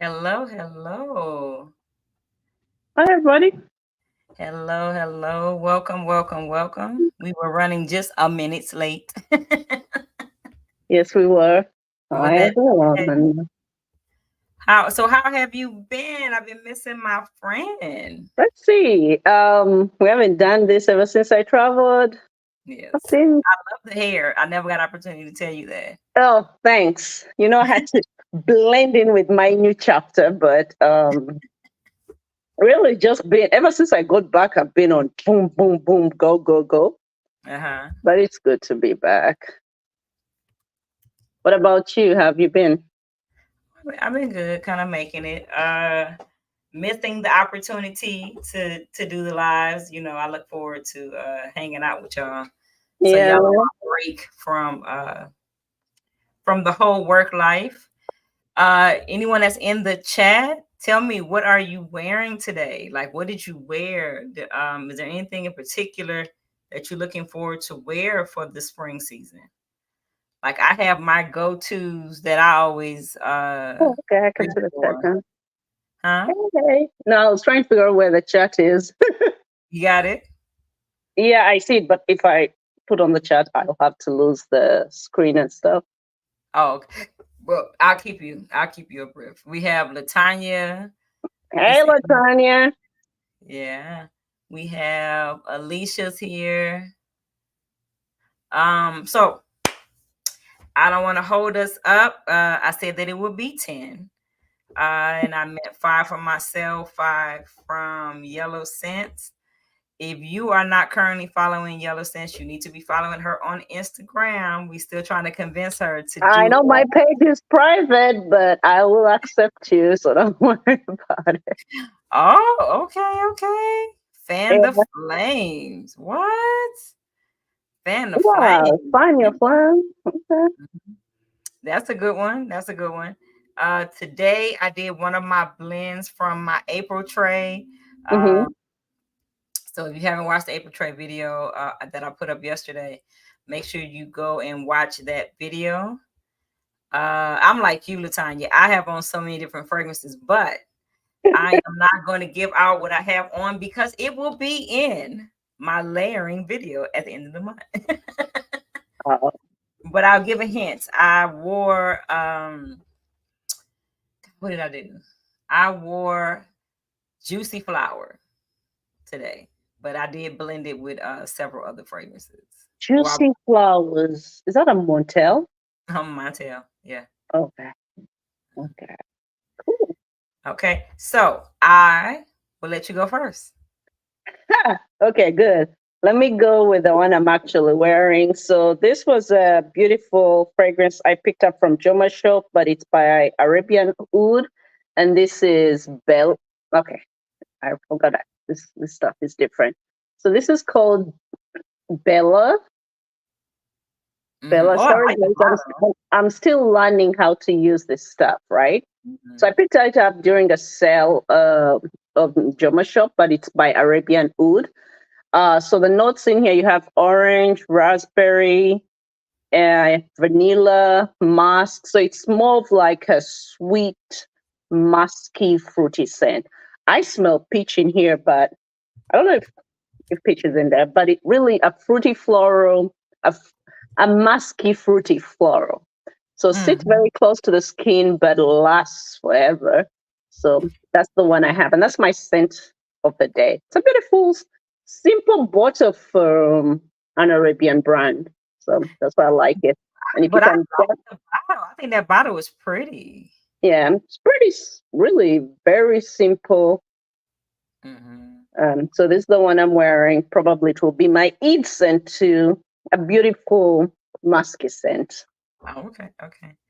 Hello, hello. Hi, everybody. Hello, hello. Welcome, welcome, welcome. We were running just a minute late. Yes, we were. But Hi, that everyone. how have you been? I've been missing my friend. Let's see. We haven't done this ever since I traveled. Yes. I've been... I love the hair. I never got an opportunity to tell you that. Oh, thanks. You know, I had to blend in with my new chapter, but really just been ever since I got back, I've been on boom, boom, boom, go, go, go. Uh-huh. But it's good to be back. What about you? How have you been? I've been good, kind of making it. Missing the opportunity to do the lives. You know, I look forward to hanging out with y'all. So Yeah. y'all are on break from the whole work life. Anyone that's in the chat, tell me, what are you wearing today? Like, what did you wear? Is there anything in particular that you're looking forward to wear for the spring season? Like, I have my go-tos that I always Okay, I can see the chat now. Huh? Okay. No, I was trying to figure out where the chat is. You got it? Yeah, I see it, but if I put on the chat, I'll have to lose the screen and stuff. Oh, okay. Well, I'll keep you abreast. We have Latanya. Hey, Latanya. Yeah. We have Alicia's here. So I don't want to hold us up. I said that it would be 10. And I meant 5 from myself, 5 from Yellow Sense. If you are not currently following Yellow Sense, you need to be following her on Instagram. We still trying to convince her to do. I know my page is private, but I will accept you, so don't worry about it. Oh, okay. Fan the flames. What? Fan the flames. Fan your flame. Okay. That's a good one. Today I did one of my blends from my April tray. So if you haven't watched the April tray video that I put up yesterday, make sure you go and watch that video. I'm like you, Latanya. I have on so many different fragrances, but I am not going to give out what I have on because it will be in my layering video at the end of the month. But I'll give a hint. I wore what did I do? I wore Juicy Flower today, but I did blend it with several other fragrances. Juicy Flowers. Is that a Montel? Montel, yeah. Okay. Cool. Okay, so I will let you go first. Okay, good. Let me go with the one I'm actually wearing. So this was a beautiful fragrance I picked up from Joma Shop, but it's by Arabian Oud. And this is Bell. Okay, I forgot that. This stuff is different. So this is called Bella. Bella, sorry, I'm still learning how to use this stuff, right? So I picked it up during a sale of Joma Shop, but it's by Arabian Oud. So the notes in here, you have orange, raspberry, vanilla, musk. So it's more of like a sweet, musky, fruity scent. I smell peach in here, but I don't know if peach is in there, but it really a fruity floral, a musky, fruity floral. So sits very close to the skin, but lasts forever. So that's the one I have. And that's my scent of the day. It's a beautiful, simple bottle from an Arabian brand. So that's why I like it. And if but I think that bottle is pretty. Yeah, it's pretty, really very simple. So this is the one I'm wearing. Probably it will be my Eid scent too. A beautiful musky scent. Oh, okay.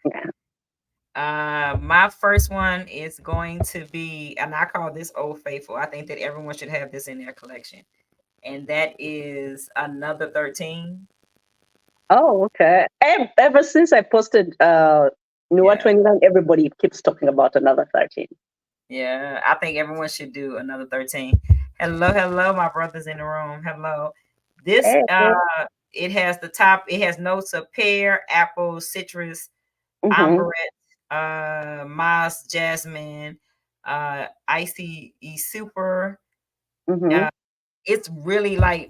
Yeah. My first one is going to be, and I call this Old Faithful. I think that everyone should have this in their collection. and that is Another 13. Oh, okay. Ever since I posted Noah Yeah. 29, everybody keeps talking about Another 13. Yeah, I think everyone should do Another 13. Hello, hello, my brothers in the room. Hello. This Hey. it has the top, it has notes of pear, apple, citrus, Mm-hmm. amberette, moss, jasmine, icy super. Mm-hmm. Uh, it's really like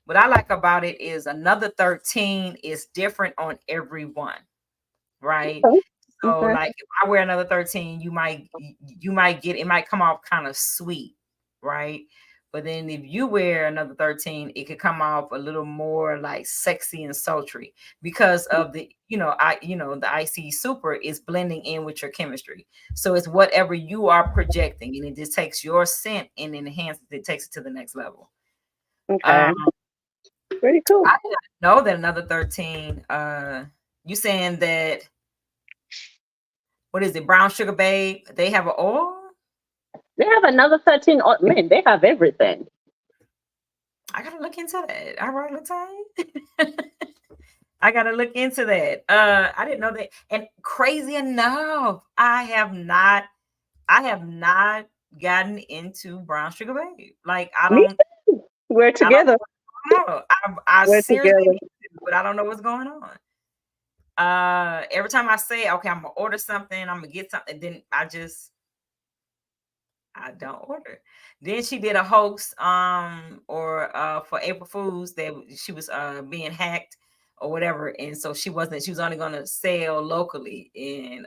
what I like about it is Another 13 is different on everyone, right? Oh, So okay. like if I wear Another 13, you might get, it might come off kind of sweet, right? But then if you wear Another 13, it could come off a little more like sexy and sultry because of the, the IC super is blending in with your chemistry. So it's whatever you are projecting, and it just takes your scent and enhances it, takes it to the next level. Okay. Um, Pretty cool. I didn't know that Another 13, you saying that, what is it, Brown Sugar Babe? They have an oil? They have Another 13. Oh, man, they have everything. I gotta look into that. All right, let's I gotta look into that. I didn't know that. And crazy enough, I have not gotten into Brown Sugar Babe. Like I Me don't too. We're I don't together. know. I We're seriously together. need to, but I don't know what's going on. Every time I say, okay, I'm gonna order something, I'm gonna get something, then I don't order. Then she did a hoax or for April Fools that she was being hacked or whatever, and so she was only gonna sell locally, and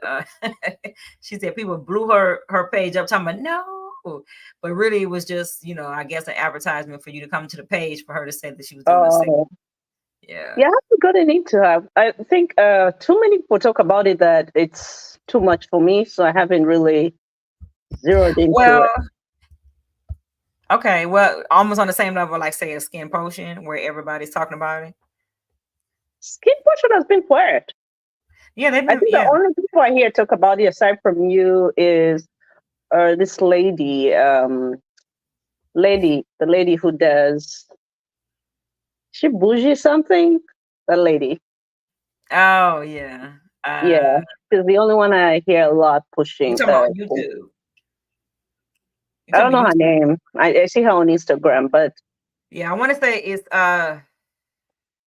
she said people blew her page up talking about no, but really it was just, I guess an advertisement for you to come to the page for her to say that she was doing a sale. Oh, Yeah. yeah, I haven't gotten into have. I think too many people talk about it that it's too much for me, so I haven't really zeroed into Well, it. okay, well, almost on the same level, like say a skin potion where everybody's talking about it. Skin potion has been quiet. Yeah, they've I been, think the yeah. only people I hear talk about it aside from you is this lady, the lady who does she bougie something? That lady. Oh yeah. Yeah. She's the only one I hear a lot You pushing. talking about on YouTube? You I don't talking know about her YouTube? name. I see her on Instagram, but Yeah, I want to say it's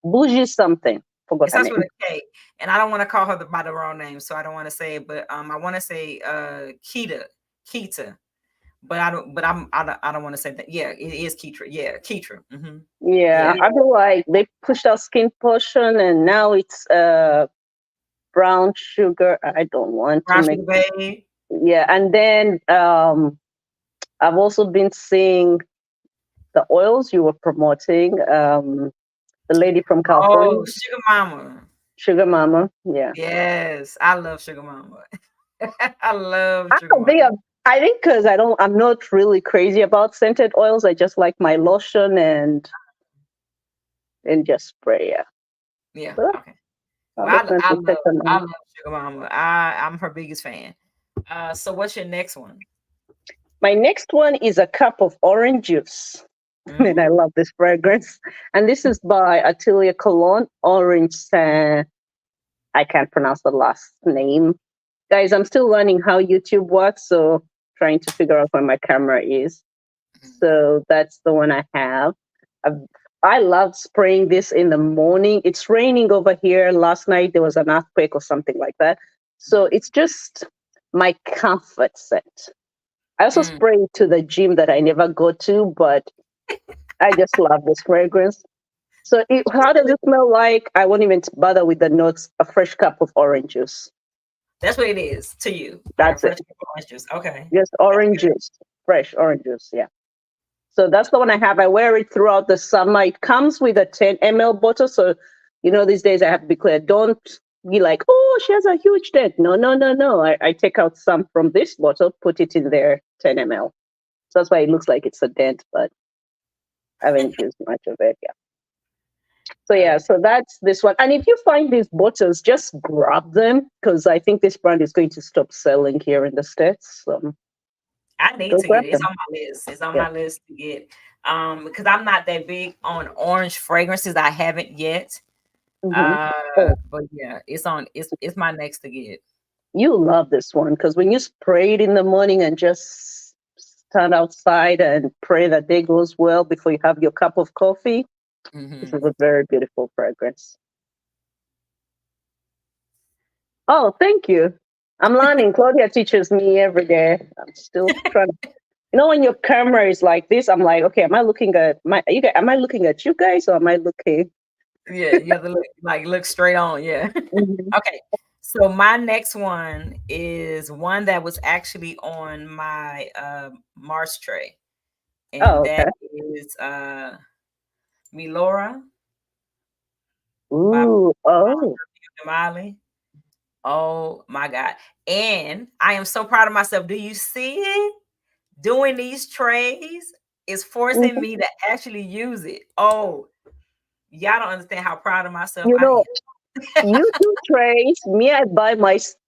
bougie something. Forgot it her starts with name. a K, and I don't want to call her by the wrong name, so I don't want to say it, but I want to say Keita, but I don't, but I don't want to say that. Yeah, it is Keitra. Yeah, Keitra. Yeah, Yeah, I feel like they pushed out skin potion and now it's brown sugar. I don't want to Brown make Sugar Babe. yeah, and then I've also been seeing the oils you were promoting. The lady from California, Oh, Sugar Mama. Sugar Mama. Yeah. Yes, I love Sugar Mama. I love I Sugar don't Mama. think I think because I'm not really crazy about scented oils. I just like my lotion and just spray. Yeah. Yeah. But Okay. I'll Well, I definitely love check them I out. love Sugar Mama. I'm her biggest fan. So what's your next one? My next one is a cup of orange juice. And I Mm. love this fragrance. And this is by Atelier Cologne, Orange Saint. I can't pronounce the last name. Guys, I'm still learning how YouTube works, so trying to figure out where my camera is. So that's the one I have. I've, I love spraying this in the morning. It's raining over here. Last night there was an earthquake or something like that. So it's just my comfort scent. I also Mm. spray it to the gym that I never go to, but I just love this fragrance. So how does it smell like? I won't even bother with the notes. A fresh cup of orange juice. That's what it is to you. Like a That's it. fresh orange juice. Okay. Just That's orange good. juice. Fresh orange juice. Yeah. So that's the one I have. I wear it throughout the summer. It comes with a 10 ml bottle. So, these days I have to be clear. Don't be like, oh, she has a huge dent. No, no, no, no. I take out some from this bottle, put it in there, 10 ml. So that's why it looks like it's a dent, but I haven't used much of it. Yeah. So yeah, Okay. so that's this one. And if you find these bottles, just grab them because I think this brand is going to stop selling here in the States. So I need go to get grab it. It's them. on my list. It's on Yeah. my list to get. Because I'm not that big on orange fragrances. I haven't yet. Hmm. Oh, But yeah, it's my next to get. you love this one because when you spray it in the morning and just stand outside and pray that day goes well before you have your cup of coffee, this Hmm. is a very beautiful fragrance. Oh, thank you. I'm learning. Claudia teaches me every day. I'm still trying to. When your camera is like this, I'm like, okay, am I looking at am I looking at you guys or am I looking? Yeah, you have to look straight on. Yeah. Mhm. Okay. So my next one is one that was actually on my Mars tray, and Oh, that okay. is Milora by Ooh, oh. Miley. Oh my God. And I am so proud of myself. Do you see it? Doing these trays is forcing Mhm. me to actually use it. Oh, y'all don't understand how proud of myself You I know, you do trays. Me, I buy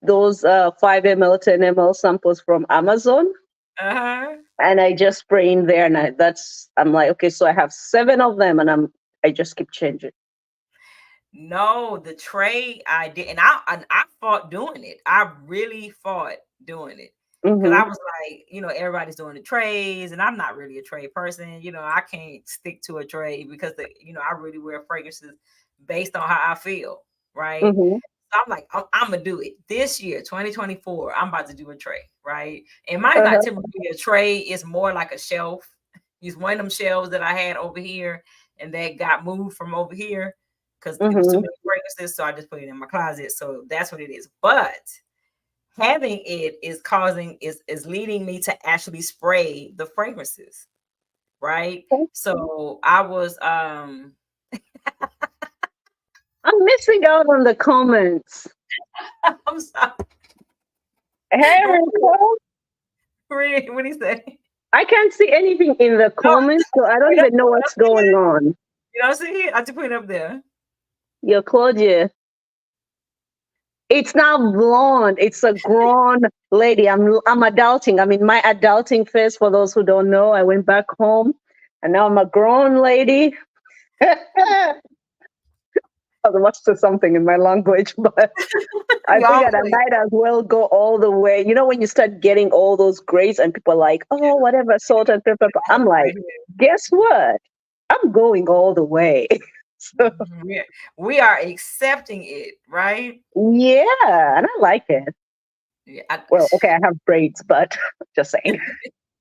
those 5 ml, 10 ml samples from Amazon, am. Uh-huh. and I just spray in there, and I'm like, okay, so I have 7 of them, and I just keep changing. No, the tray I did, and I fought doing it. I really fought doing it because I Mm-hmm. was like, everybody's doing the trays, and I'm not really a tray person. I can't stick to a tray because I really wear fragrances based on how I feel, right? Mm-hmm. So I'm like, I'm gonna do it this year, 2024. I'm about to do a tray, right? And mine's not Uh-huh. typically a tray; it's more like a shelf. It's one of them shelves that I had over here, and that got moved from over here because it was too Mm-hmm. many fragrances. So I just put it in my closet. So that's what it is. But having it is leading me to actually spray the fragrances, right? So I was I'm missing out on the comments. I'm sorry. Hey, Rico. What do you say? I can't see anything in the No, comments, so I don't wait up even know there. what's going on. You know, see here? I just put it up there. Yo, Claudia, it's not blonde. It's a grown lady. I'm adulting. I'm in my adulting phase. For those who don't know, I went back home, and now I'm a grown lady. I was about to say something in my language, but I You all figured I play. might as well go all the way. When you start getting all those grades and people are like, oh, whatever, salt and pepper. I'm like, Right guess what? I'm going all the way. So, here. We are accepting it, right? yeah, and I like it. Yeah, Well, okay, I have braids, but just saying.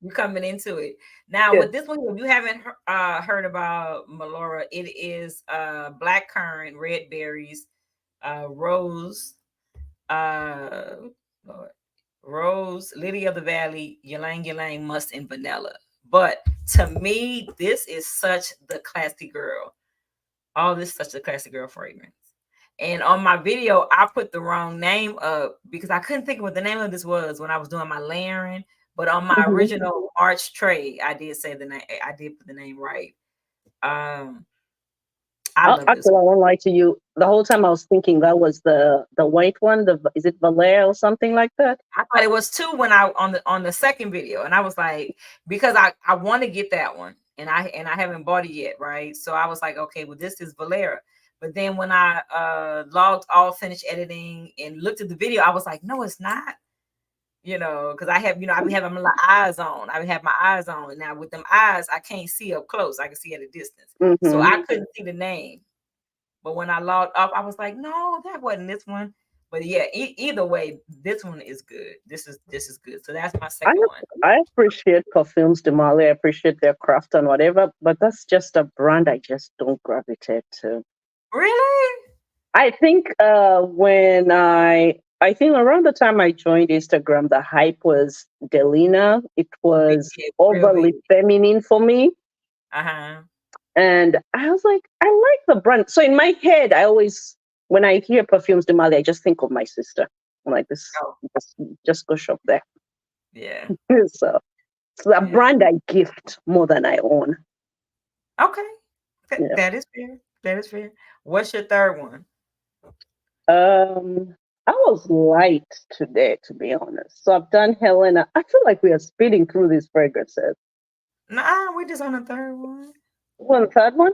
you coming into it now Yeah. with this one. If you haven't heard about Melora, it is black currant, red berries, rose, uh, Lord, rose, lily of the valley, ylang ylang, musk, and vanilla. But to me, this is such the classy girl. All this such a classic girl fragrance. And on my video, I put the wrong name up because I couldn't think of what the name of this was when I was doing my layering. But on my Mhm. original March tray, I did say the name. I did put the name right. Um, I love this Actually, I won't lie to you. The whole time I was thinking that was the white one. Is it Valère or something like that? I thought it was two when I on the second video, and I was like, because I want to get that one, and I haven't bought it yet, right? So I was like, okay, well, this is Valera. But then when I logged off, finished editing, and looked at the video, I was like, no, it's not. Because I have, I be having my eyes on. I have my eyes on. Now with them eyes, I can't see up close. I can see at a distance. So Mm-hmm. I couldn't see the name. But when I logged off, I was like, no, that wasn't this one. But yeah, either way, this one is good. This is good. So that's my I second one. I appreciate Perfumes de Mali. I appreciate their craft and whatever, but that's just a brand I just don't gravitate to. Really? I think when I think around the time I joined Instagram, the hype was Delina. It Big, was yeah, real big. overly feminine for me. Uh-huh. And I was like, I like the brand. So in my head, when I hear Perfumes de Mali, I just think of my sister. I'm like, Oh, just go shop there. yeah. So it's a Yeah. brand I gift more than I own. Okay. Yeah. That is fair. That is fair. What's your third one? I was light today, to be honest. So I've done Helena. I feel like we are speeding through these fragrances. Nah, we're just on the third one. One third one.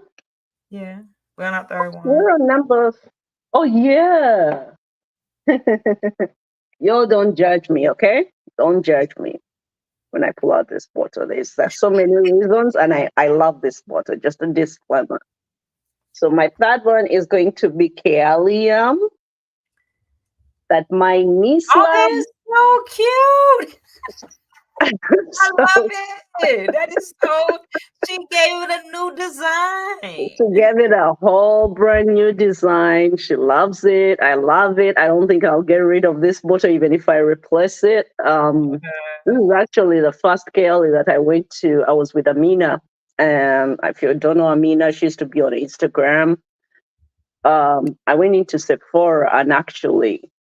Yeah, we're on our third one. We're on number. Oh yeah. Yo, don't judge me, okay? Don't judge me when I pull out this bottle. There's so many reasons, and I love this bottle. Just a disclaimer. So my third one is going to be Kaelium that my niece Oh, that loves. is so cute. I So love it. That is so. She gave it a new she design. gave it a whole brand new design. She loves it. I love it. I don't think I'll get rid of this bottle even if I replace it. This is actually the first Kaeli that I went to. I was with Amina. And if you don't know Amina, she used to be on Instagram. I went into Sephora and actually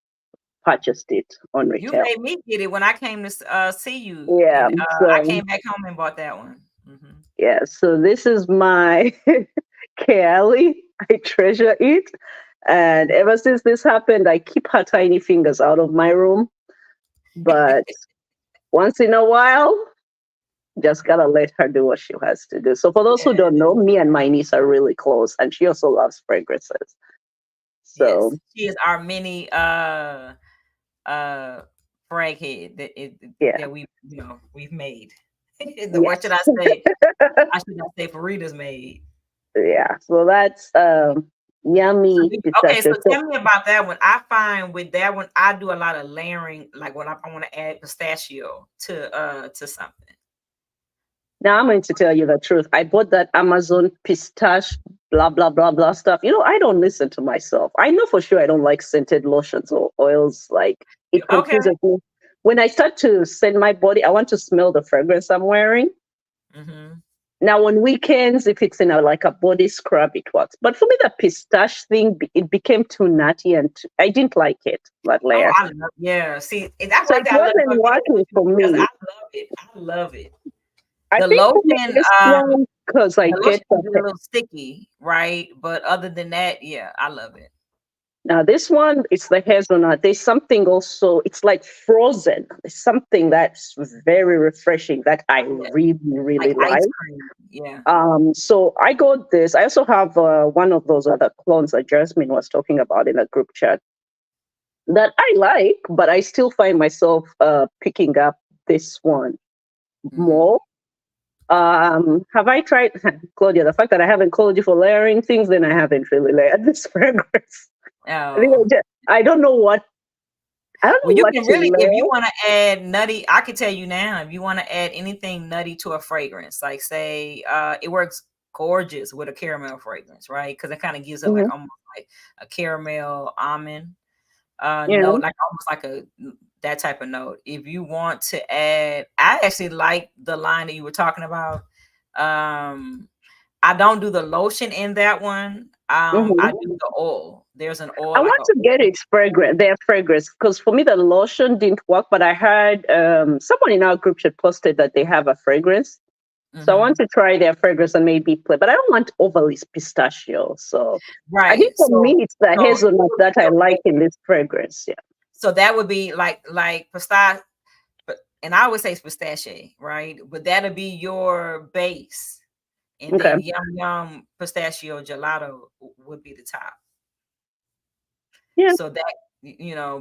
purchased it on You retail. made me get it when I came to see you, Yeah. and I So came back home and bought that one. Hmm. yeah. So this is my Kaeli. I treasure it. And ever since this happened, I keep her tiny fingers out of my room. But once in a while, just gotta let her do what she has to do. So for those who don't know, me and my niece are really close, and she also loves fragrances. Yes, So she is our mini frag head yeah, that we we've made. What should I yes, say? I should not say Farida's made. yeah. So that's So yummy okay, pistachio. so So tell me about that one. I find with that one, I do a lot of layering, like when I want to add pistachio to something. now I'm going to tell you the truth. I bought that Amazon pistache, blah blah blah blah stuff. I don't listen to myself. I know for sure I don't like scented lotions or oils. Like it Okay. confuses me. When I start to scent my body, I want to smell the fragrance I'm wearing. Mm-hmm. Now on weekends, if it's in like a body scrub, it works. But for me, the pistache thing, it became too nutty, and I didn't like it. That Oh, layer, I love, yeah. See, and that's so why I it say I love to wasn't go get it working with for you because I me. love it. I love it. I The think for me, lotion, this one, because I the lotion get can the get a little sticky, right? But other than that, yeah, I love it. now this one, it's the hazelnut. There's something also, it's like frozen. There's something that's very refreshing that I Yeah, really, like really ice like. cream. Yeah. So I got this. I also have one of those other clones that Jasmine was talking about in a group chat that I like, but I still find myself picking up this one Mm-hmm. more. Have I tried Claudia? The fact that I haven't called you for layering things, then I haven't really layered this fragrance. I think Oh. I don't know what I don't Well, know you what can to really, if you layer. want to add nutty, I can tell you now, if you want to add anything nutty to a fragrance, like say, it works gorgeous with a caramel fragrance, right? Because it kind of gives it like Hmm. almost like a caramel almond Yeah. note, like almost like a that type of note. If you want to add, I actually like the line that you were talking about. I don't do the lotion in that one. I Hmm. do the oil. There's an I oil like want a to get oil. its fragrance, their fragrance, because for me the lotion didn't work. But I heard someone in our group chat posted that they have a fragrance. So I want Mhm. to try their fragrance and maybe play, but I don't want overly pistachio. So I think Right. for me, it's the So it hazelnut would be that I your like in base. this fragrance. Yeah. So that would be like pistachio, and I always say it's pistachio, right? But that'll be your base, and Okay. then yum yum pistachio gelato would be the top. Yeah. So that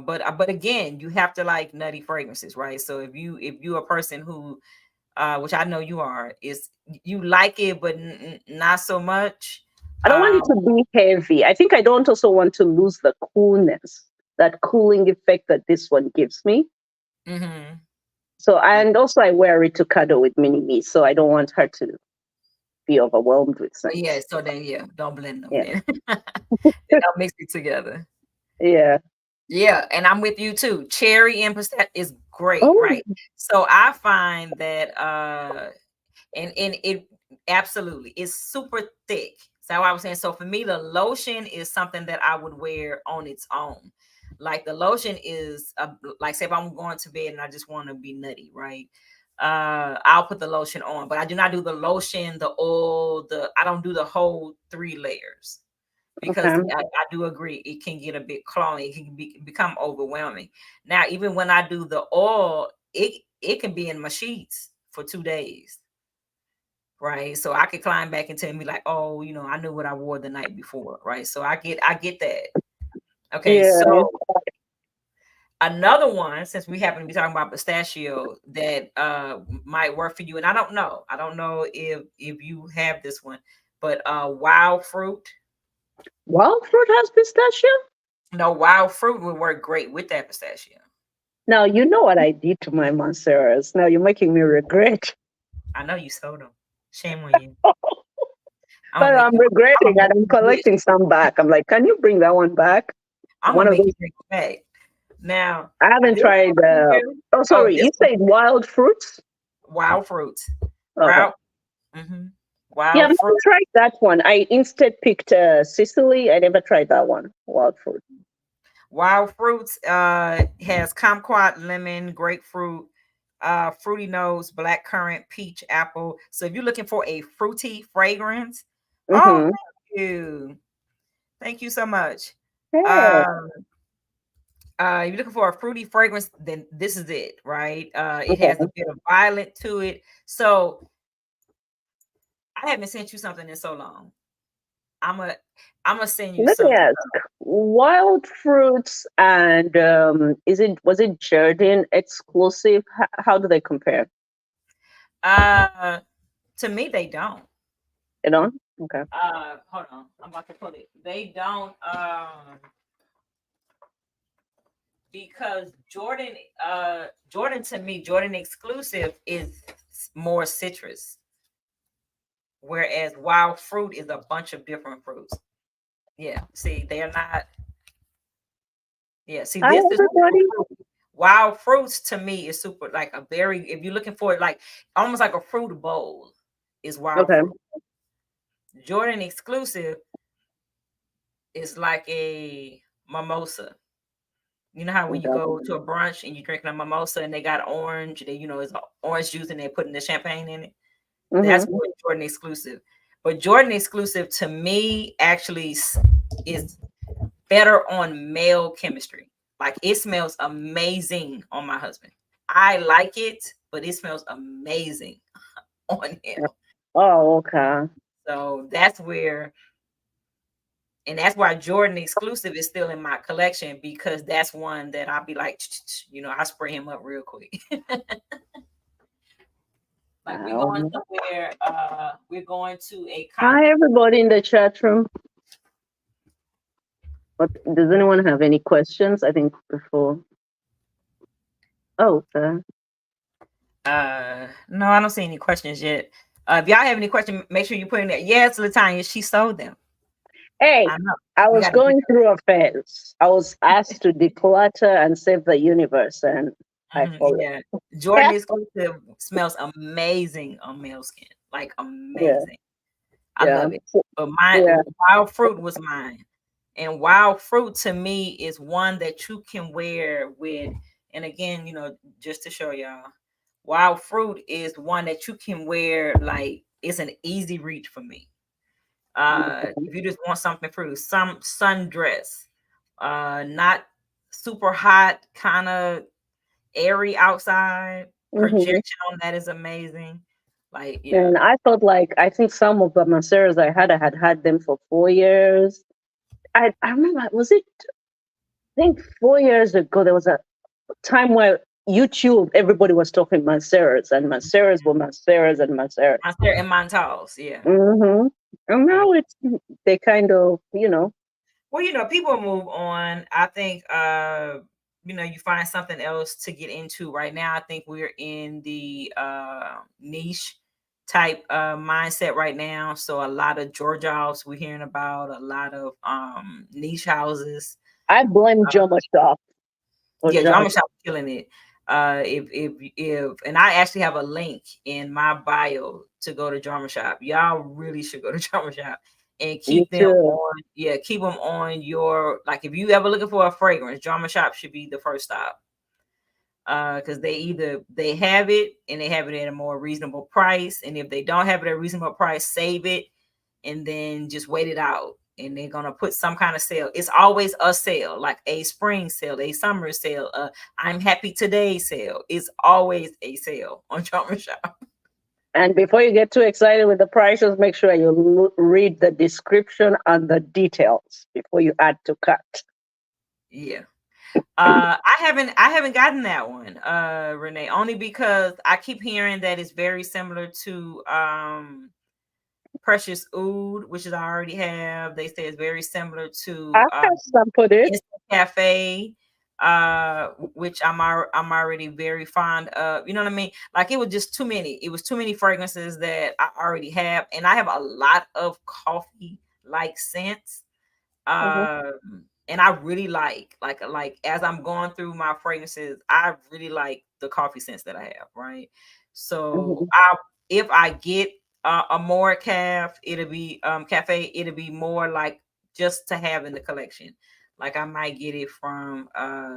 but again, you have to like nutty fragrances, right? So if you a person who, which I know you are, is you like it but not so much. I don't want it Um, to be heavy. I think I don't also want to lose the coolness, that cooling effect that this one gives me. mhm. So, and also I wear it to cuddle with Mini Me, so I don't want her to be overwhelmed with Yeah, scents. so then yeah, don't blend them Yeah. then. They don't mix it together. Yeah. Yeah, and I'm with you too. Cherry and pistachio is great, Oh, right? So I find that and it absolutely is super thick. So I was saying, so for me, the lotion is something that I would wear on its own. Like the lotion is like say if I'm going to bed and I just want to be nutty, right? I'll put the lotion on, but I do not do the lotion, the oil, I don't do the whole 3 layers because okay. I do agree it can get a bit cloying, it can become overwhelming. Now, even when I do the oil, it can be in my sheets for 2 days. right? So I could climb back and tell me like, oh, I knew what I wore the night before, right? So I get that. Okay, Yeah. so another one, since we happen to be talking about pistachio, that might work for you, and I don't know if you have this one, but wild fruit. Wild fruit has pistachio? No, wild fruit would work great with that pistachio. Now, you know what I did to my Monsteras. Now you're making me regret. I know you sold them. Shame on you. I'm But gonna make I'm you. I'm regretting gonna and make I'm you wish. collecting some back. I'm like, can you bring that one back? I'm One gonna of make those. you bring it back. Now, I haven't this tried. one here. Oh, Oh, sorry. this You one, said wild fruits? wild fruits. Okay. Wild, hmm Yeah, I've wild never fruit. tried that one. I instead picked Sicily. I never tried that one. Wild fruit. Wild fruits has kumquat, lemon, grapefruit, fruity nose, black currant, peach, apple. So if you're looking for a fruity fragrance, oh, Mm-hmm. thank you so much. Yeah. Um, if you're looking for a fruity fragrance, then this is it, right? It has a Okay. bit of violet to it. So I haven't sent you something in so long. I'm a I'm gonna send you Let me something. ask. Wild fruits and was it Jordan exclusive? How do they compare? Uh, to me, they don't. You know? Okay. Hold on. I'm about to put it. They don't because Jordan to me, Jordan exclusive is more citrus, whereas wild fruit is a bunch of different fruits. Yeah. See, they're not. Yeah. See, Hi this is super everybody. fruity. Wild fruits to me is super like a very if you're looking for it like almost like a fruit bowl is wild Okay. fruit. Jordan exclusive is like a mimosa. You know how when you Okay. go to a brunch and you drinking a mimosa and they got orange, it's orange juice and they're putting the champagne in it. That's Mm-hmm. what Jordan exclusive. But Jordan exclusive to me actually is better on male chemistry. Like it smells amazing on my husband. I like it, but it smells amazing on him. Oh, okay. So that's why Jordan exclusive is still in my collection because that's one that I'll be like, I spray him up real quick. Like we going Um, somewhere, we're going to a Hi conference. everybody in the chat room. What does anyone have any questions? I think before. Oh, okay. No, I don't see any questions yet. If y'all have any questions, make sure you put in there. Yes, Latanya, she sold them. Hey, I know. I We was got to get going through a phase. I was asked to declutter and save the universe, and I followed. yeah. Jordan exclusive smells amazing on male skin. Like Yeah, amazing. I yeah, love it. But mine, yeah. wild fruit was mine. And wild fruit to me is one that you can wear with, and again, just to show y'all, wild fruit is one that you can wear like it's an easy reach for me. If you just want something fruity, some sundress, not super hot, kind of airy outside. Hmm. Projection on that is amazing. Like, yeah. And I thought, like, I think some of the masseras I had them for 4 years. I remember, was it, I think 4 years ago, there was a time where YouTube, everybody was talking masseras, and masseras were masseras and masseras. Monster and Montals, yeah. Mm-hmm. And Mm. now they kind of, Well, people move on. I think you find something else to get into right now. I think we're in the niche type mindset right now. So a lot of Georgios we're hearing about, a lot of niche houses. I blame Uh, Joma Shop for yeah, that. drama shop killing it. If and I actually have a link in my bio to go to drama shop. Y'all really should go to drama shop and You keep them too. on. Yeah, keep them on your like. If you ever looking for a fragrance, drama shop should be the first stop. Because they have it and they have it at a more reasonable price, and if they don't have it at a reasonable price, save it and then just wait it out. And they're gonna put some kind of sale. It's always a sale, like a spring sale, a summer sale, I'm happy today sale. It's always a sale on Drama Shop. And before you get too excited with the prices, make sure you read the description and the details before you add to cart. Yeah. I haven't gotten that one, Renee, only because I keep hearing that it's very similar to Precious Oud, which is I already have. They say it's very similar I to have some for this. Instant Cafe, which I'm already very fond of. You know what I mean? Like it was just too many. It was too many fragrances that I already have, and I have a lot of coffee like scents. And I really like as I'm going through my fragrances, I really like the coffee scents that I have, right? So if I get a more cafe, it'll be more like just to have in the collection. Like I might get it from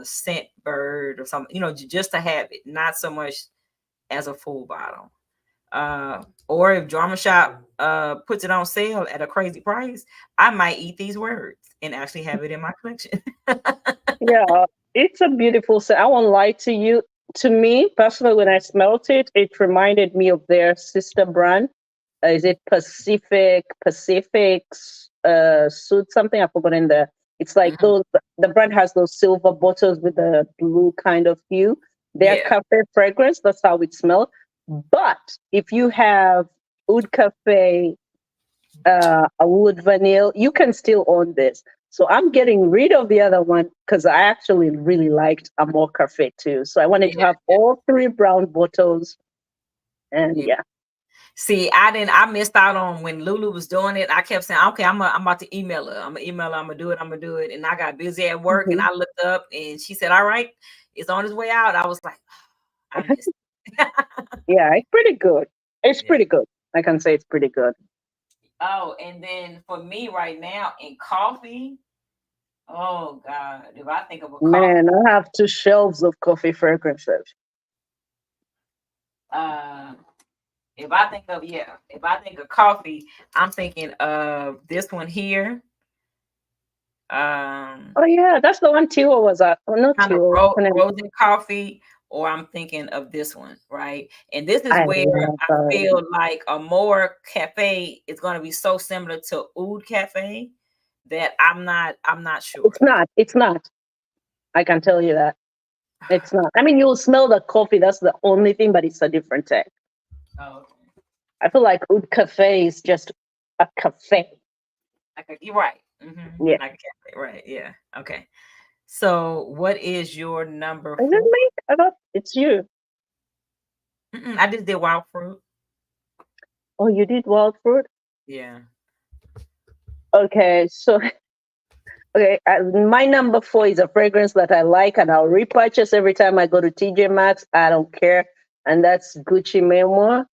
Scent Bird or something, just to have it, not so much as a full bottle. Or if Drama Shop puts it on sale at a crazy price, I might eat these words and actually have it in my collection. Yeah, it's a beautiful scent. I won't lie to you. To me, personally, when I smelt it, it reminded me of their sister brand. Is it Pacific's suit something? I've forgotten the. It's like those. The brand has those silver bottles with the blue kind of hue. Their cafe fragrance. That's how it smells. But if you have Oud Cafe, a Wood Vanille, you can still own this. So I'm getting rid of the other one because I actually really liked Amor Cafe too. So I wanted to have all three brown bottles. And yeah. See, I missed out on when Lulu was doing it. I kept saying, okay, I'm about to email her. I'm gonna do it. And I got busy at work and I looked up and she said, all right, it's on its way out. I was like, oh, I missed it. Yeah, it's pretty good. It's pretty good. I can say it's pretty good. Oh, and then for me right now in coffee, oh God, if I think of a coffee. Man, I have 2 shelves of coffee fragrances. If I think of coffee, I'm thinking of this one here. Oh yeah, that's the one Tiwa was at. Oh, not Tiwa. Roasted coffee, or I'm thinking of this one, right? And this is where I feel like Amor Cafe is going to be so similar to Oud Cafe that I'm not sure. It's not. I can tell you that. It's not. I mean, you'll smell the coffee. That's the only thing, but it's a different thing. Oh, okay. I feel like Oud Cafe is just a cafe. You're right. Mm-hmm. Yeah. Like a cafe, right. Yeah. Okay. So, what is your number 4? Is it me? I thought it's you. I just did wild fruit. Oh, you did wild fruit? Yeah. Okay, so my number 4 is a fragrance that I like and I'll repurchase every time I go to TJ Maxx. I don't care. And that's Gucci Memoir.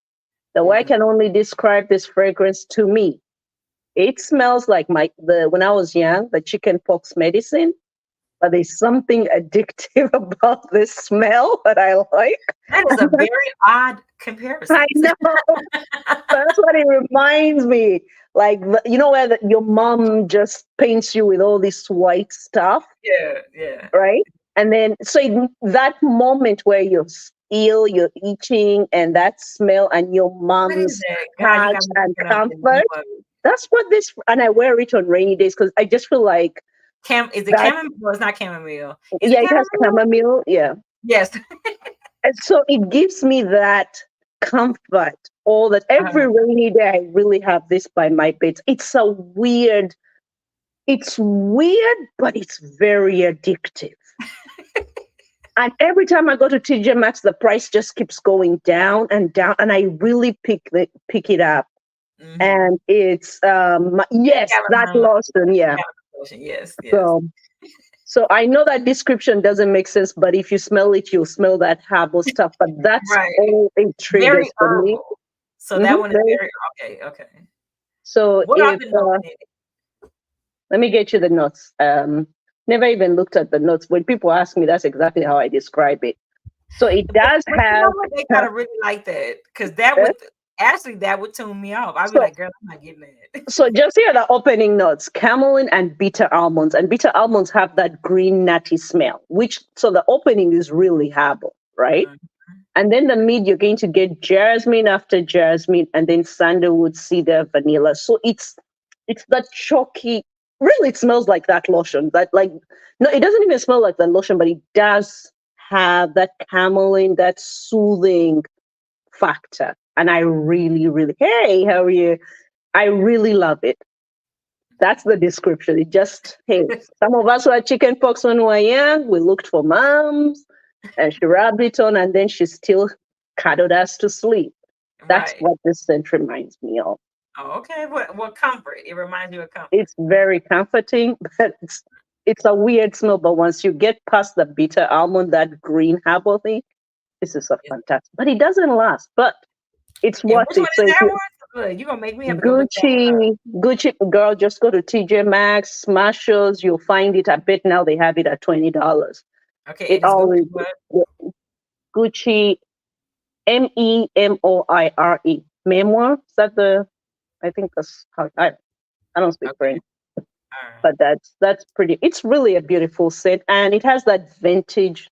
The way I can only describe this fragrance to me, it smells like when I was young, the chicken pox medicine. But there's something addictive about this smell that I like. That is a very odd comparison. I know. That's what it reminds me. Like, where your mom just paints you with all this white stuff? Yeah. Right? And then, so that moment where you're ill, you're itching, and that smell and your mom's touch and comfort, that's what this, and I wear it on rainy days because I just feel like, is it chamomile? No, it's not chamomile. It has chamomile. Yeah. Yes. And so it gives me that comfort. All that every rainy day, I really have this by my bed. It's weird, but it's very addictive. And every time I go to TJ Maxx, the price just keeps going down and down, and I really pick it up. And it's that Lawson, yeah. Yes. So I know that description doesn't make sense, but if you smell it, you'll smell that herbal stuff. But that's all it triggers for me. So that one is very okay. So let me get you the notes. Never even looked at the notes. When people ask me, that's exactly how I describe it. So it does have. They gotta really like that because that would tune me off. I'd be like, girl, I'm not getting that. So just hear the opening notes: camelin and bitter almonds. And bitter almonds have that green nutty smell, so the opening is really herbal, right? And then the mid, you're going to get jasmine after jasmine, and then sandalwood, cedar, vanilla. So it's that chalky. Really, it smells like that lotion. That like no, it doesn't even smell like the lotion, but it does have that cameline, that soothing factor. And I really, really, hey, how are you? I really love it. That's the description. It just, hey, some of us who had chicken pox when we were young, we looked for moms and she rubbed it on and then she still cuddled us to sleep. That's Right. what this scent reminds me of. Oh, okay. What comfort? It reminds you of comfort. It's very comforting, but it's a weird smell. But once you get past the bitter almond, that green herbal thing, this is a fantastic. But it doesn't last. But it's And worth which one it. So is if that you one? Good. You're gonna make me have to go look that one up. Gucci girl, just go to TJ Maxx, Marshalls. You'll find it. I bet now they have it at $20. Okay, It and it's Gucci always what? Gucci Memoire. Memoir. Is that the? I think that's how I don't speak Okay. French, All right. but that's pretty. It's really a beautiful set, and it has that vintage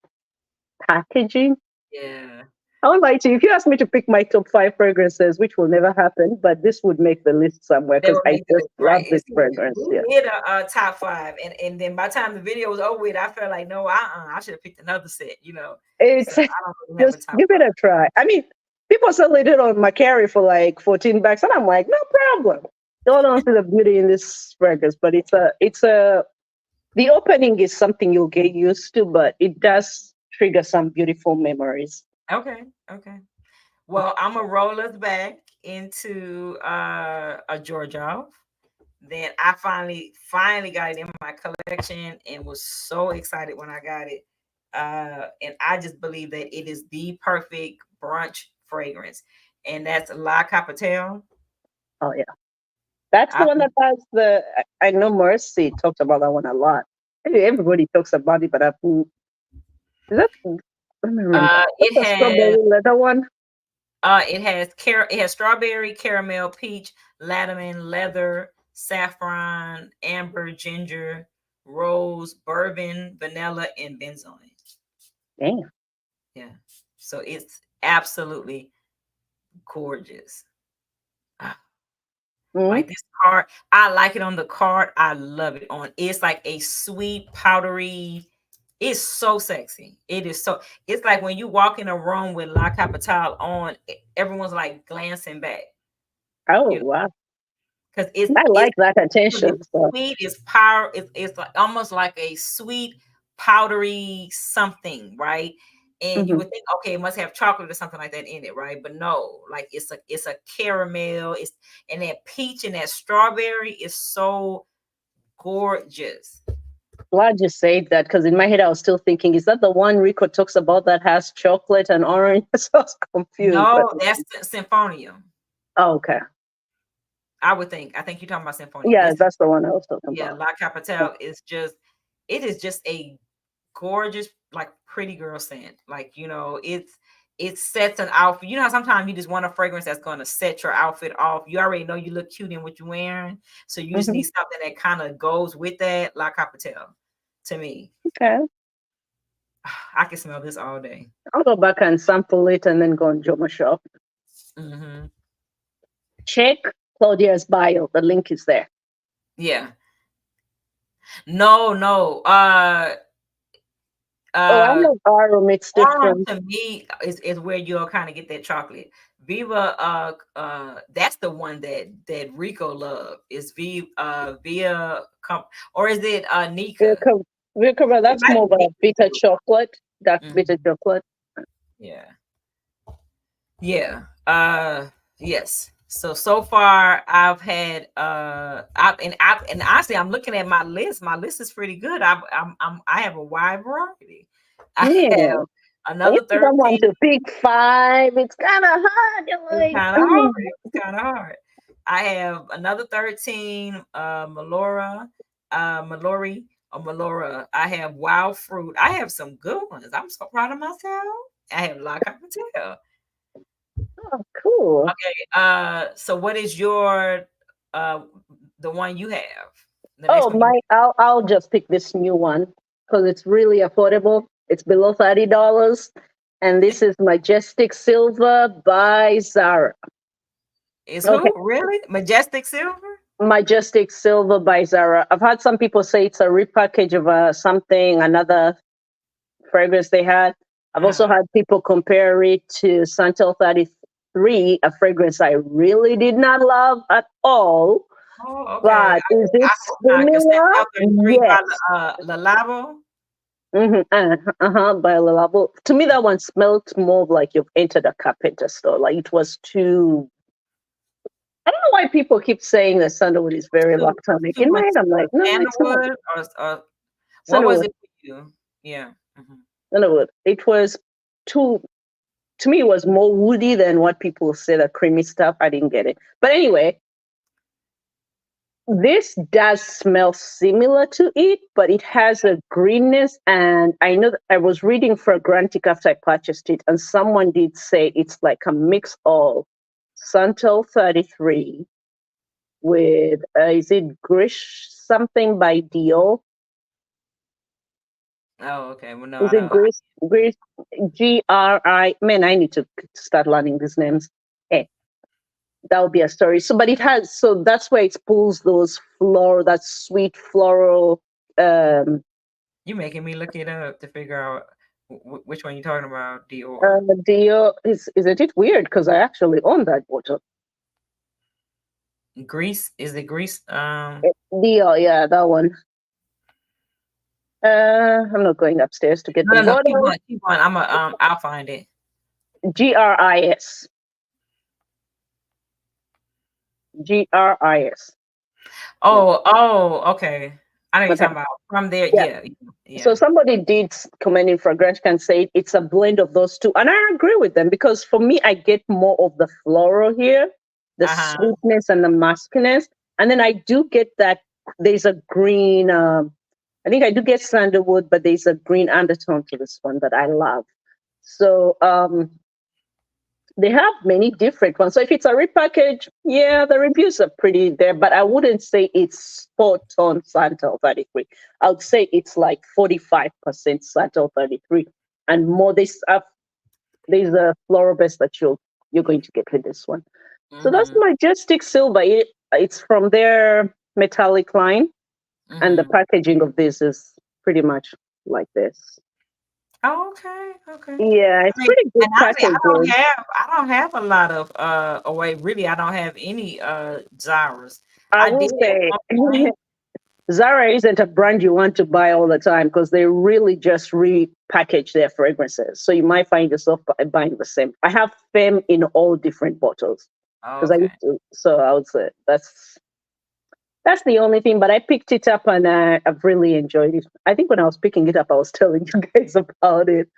packaging. Yeah. I won't lie to you. If you ask me to pick my top 5 fragrances, which will never happen, but this would make the list somewhere They because were I making just it right. love And this see, fragrance. we Yeah. did a top five, and then by the time the video was over with, I felt like no, I should have picked another set, you know. So It's I don't really have a just top give it five. a try. I mean, people selling it on Mercari for like $14, and I'm like, no problem. Y'all don't see the beauty in this fragrance, but it's a the opening is something you'll get used to, but it does trigger some beautiful memories. Okay, okay. Well, I'm gonna roll us back into a Georgia. Then I finally got it in my collection and was so excited when I got it. And I just believe that it is the perfect brunch fragrance, and that's La Capitale. Oh yeah, that's the I one that has the. I know Mercy talked about that one a lot. Everybody talks about it, but is that? Let me remember. That's it the has strawberry leather one. it has strawberry, caramel, peach, latterman, leather, saffron, amber, ginger, rose, bourbon, vanilla, and benzoin. Damn. Yeah. So it's absolutely gorgeous. Ah, Mm-hmm. like this card, I like it on the card. I love it on. It's like a sweet, powdery. It's so sexy. It is so. It's like when you walk in a room with La Capitale on, everyone's like glancing back. Oh You know, wow, because I it's like that attention. it's So. sweet. It's power. It's like almost like a sweet, powdery something, right? And you Mhm. would think, okay, it must have chocolate or something like that in it, right? But no, like it's a caramel. It's and that peach and that strawberry is so gorgeous. Glad you said that because in my head I was still thinking, is that the one Rico talks about that has chocolate and orange? So I was confused. But No, that's Symphonium. oh, okay, I would think. I think you're talking about Symphonium. yeah, This, that's the one I was talking yeah, about. La Capitale is just. It is just a gorgeous, like pretty girl scent. Like, it sets an outfit. You know how sometimes you just want a fragrance that's going to set your outfit off. You already know you look cute in what you're wearing. So you just Hmm. need something that kind of goes with that. La Capitale to me. Okay, I can smell this all day. I'll go back and sample it and then go on Joma Shop. Hmm. Check Claudia's bio. The link is there. Yeah. No, no. Oh, I Uh know Arum. It's Orange different. to me is where you'll kind of get that chocolate. Viva, that's the one that Rico loved. Is or is it Nika? Wilco, It that's might more be of a Nika bitter too. chocolate. That's bitter Mhm. chocolate. Yeah, yeah. Yes. So far I've had and honestly I'm looking at my list. My list is pretty good. I have a wide variety. I Yeah. have And another if someone 13. to pick 5, it's kind of hard. You're It's like, kind of hard. It's kind of hard. I have another 13, Mallory, or Malora. I have Wild Fruit. I have some good ones. I'm so proud of myself. I have La Capitale. oh, cool. Okay. So what is your uh the one you have? The next Oh, one you I'll just pick this new one because it's really affordable. It's below $30. And this is Majestic Silver by Zara. Is Okay. who really Majestic Silver? Majestic Silver by Zara. I've had some people say it's a repackage of something, another fragrance they had. I've also had people compare it to Santal 33, a fragrance I really did not love at all. Oh, okay. But is it I hope not, because similar? Santal 33 by Yes. La Labo. By Labo. To me, that one smelled more like you've entered a carpenter store. Like it was too. I don't know why people keep saying that sandalwood is very lactonic. Too In my much head, I'm like, no, it's not. sandalwood, or what was Sandalwood, it for you? Yeah. Mhm. sandalwood. It was too. To me, it was more woody than what people say the creamy stuff. I didn't get it. But anyway, this does smell similar to it, but it has a greenness. And I know that I was reading Fragrantic after I purchased it, and someone did say it's like a mix of Santal 33 with, is it Grish something by Dior? Oh, okay. Well, no, Is I it don't. Grish, Gri? Man, I need to start learning these names. Eh, that would be a story. So, but it has, so that's where it pulls those floral, that sweet floral. Um, You making me look it up to figure out which one you're talking about, Dior. Dior isn't it weird? Because I actually own that bottle. Greece, is it Greece? Dior, yeah, that one. I'm not going upstairs to get the No, no, no. Keep bottle. going, keep going. I'll find it. Gris. Gris. Oh, okay. I know you're Okay. talking about from there. Yeah. Yeah, So yeah. somebody did comment in Fragrance and say it's a blend of those two. And I agree with them because for me, I get more of the floral here, the Uh-huh. sweetness and the muskiness. And then I do get that there's a green, I think I do get sandalwood, but there's a green undertone to this one that I love. So they have many different ones. So if it's a repackage, yeah, the reviews are pretty there, but I wouldn't say it's spot on Santal 33. I would say it's like 45% Santal 33 and more. There's a floral base that you're going to get with this one. So that's Mm-hmm. Majestic Silver. It's from their metallic line, and the Mm-hmm. packaging of this is pretty much like this. Oh, okay, okay. Yeah, I it's mean, pretty good and honestly, packaging. I don't have a lot of or wait, really, I don't have any Zara's. I I will did at say one point. Zara isn't a brand you want to buy all the time because they really just repackage their fragrances. So you might find yourself buying the same. I have Femme in all different bottles because I Okay. used to. So I would say that's the only thing. But I picked it up and I've really enjoyed it. I think when I was picking it up, I was telling you guys about it.